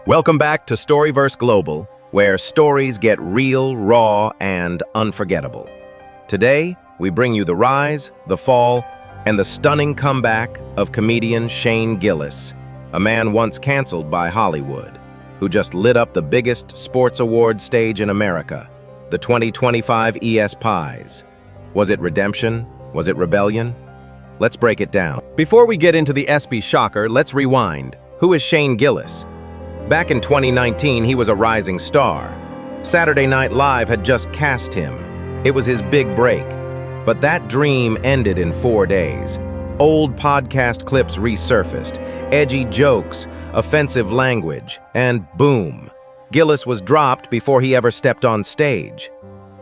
Welcome back to Storyverse Global, where stories get real, raw, and unforgettable. Today, we bring you the rise, the fall, and the stunning comeback of comedian Shane Gillis, a man once canceled by Hollywood, who just lit up the biggest sports award stage in America, the 2025 ESPYs. Was it redemption? Was it rebellion? Let's break it down. Before we get into the ESPY shocker, let's rewind. Who is Shane Gillis? Back in 2019, he was a rising star. Saturday Night Live had just cast him. It was his big break. But that dream ended in 4 days. Old podcast clips resurfaced, edgy jokes, offensive language, and boom, Gillis was dropped before he ever stepped on stage.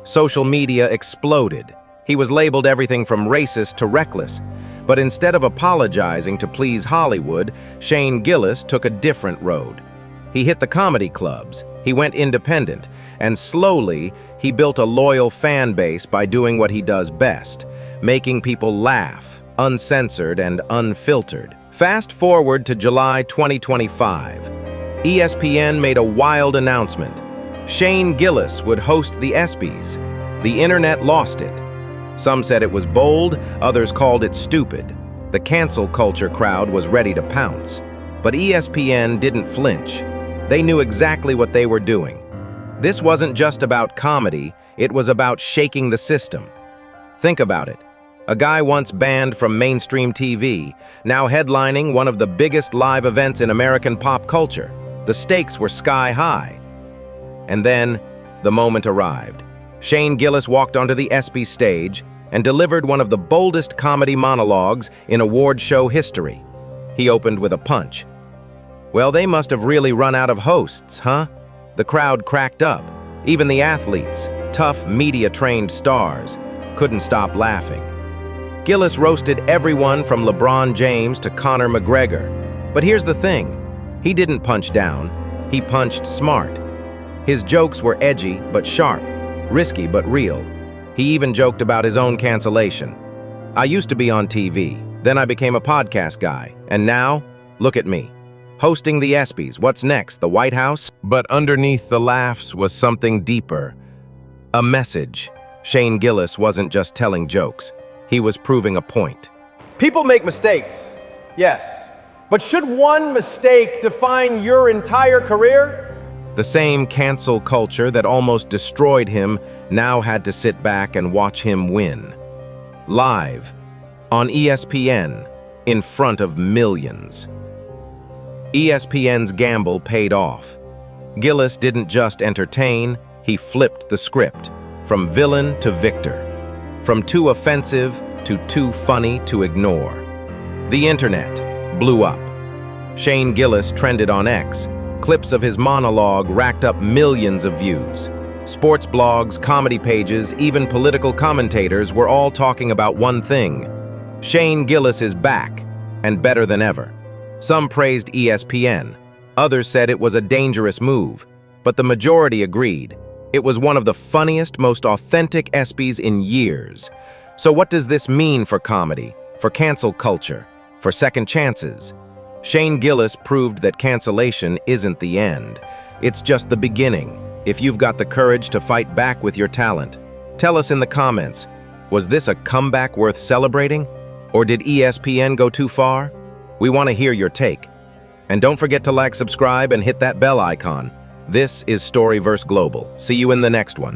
Social media exploded. He was labeled everything from racist to reckless. But instead of apologizing to please Hollywood, Shane Gillis took a different road. He hit the comedy clubs, he went independent, and slowly he built a loyal fan base by doing what he does best, making people laugh, uncensored and unfiltered. Fast forward to July 2025. ESPN made a wild announcement. Shane Gillis would host the ESPYs. The internet lost it. Some said it was bold, others called it stupid. The cancel culture crowd was ready to pounce. But ESPN didn't flinch. They knew exactly what they were doing. This wasn't just about comedy, it was about shaking the system. Think about it. A guy once banned from mainstream TV, now headlining one of the biggest live events in American pop culture. The stakes were sky high. And then, the moment arrived. Shane Gillis walked onto the ESPY stage and delivered one of the boldest comedy monologues in award show history. He opened with a punch. Well, they must have really run out of hosts, huh? The crowd cracked up. Even the athletes, tough, media-trained stars, couldn't stop laughing. Gillis roasted everyone from LeBron James to Conor McGregor. But here's the thing. He didn't punch down. He punched smart. His jokes were edgy but sharp, risky but real. He even joked about his own cancellation. I used to be on TV, then I became a podcast guy, and now, look at me. Hosting the ESPYs, what's next, the White House? But underneath the laughs was something deeper. A message. Shane Gillis wasn't just telling jokes. He was proving a point. People make mistakes, yes. But should one mistake define your entire career? The same cancel culture that almost destroyed him now had to sit back and watch him win. Live, on ESPN, in front of millions. ESPN's gamble paid off. Gillis didn't just entertain, he flipped the script, from villain to victor, from too offensive to too funny to ignore. The internet blew up. Shane Gillis trended on X. Clips of his monologue racked up millions of views. Sports blogs, comedy pages, even political commentators were all talking about one thing. Shane Gillis is back, and better than ever. Some praised ESPN. Others said it was a dangerous move. But the majority agreed. It was one of the funniest, most authentic ESPYs in years. So what does this mean for comedy, for cancel culture, for second chances? Shane Gillis proved that cancellation isn't the end. It's just the beginning, if you've got the courage to fight back with your talent. Tell us in the comments, was this a comeback worth celebrating? Or did ESPN go too far? We want to hear your take. And don't forget to like, subscribe, and hit that bell icon. This is Storyverse Global. See you in the next one.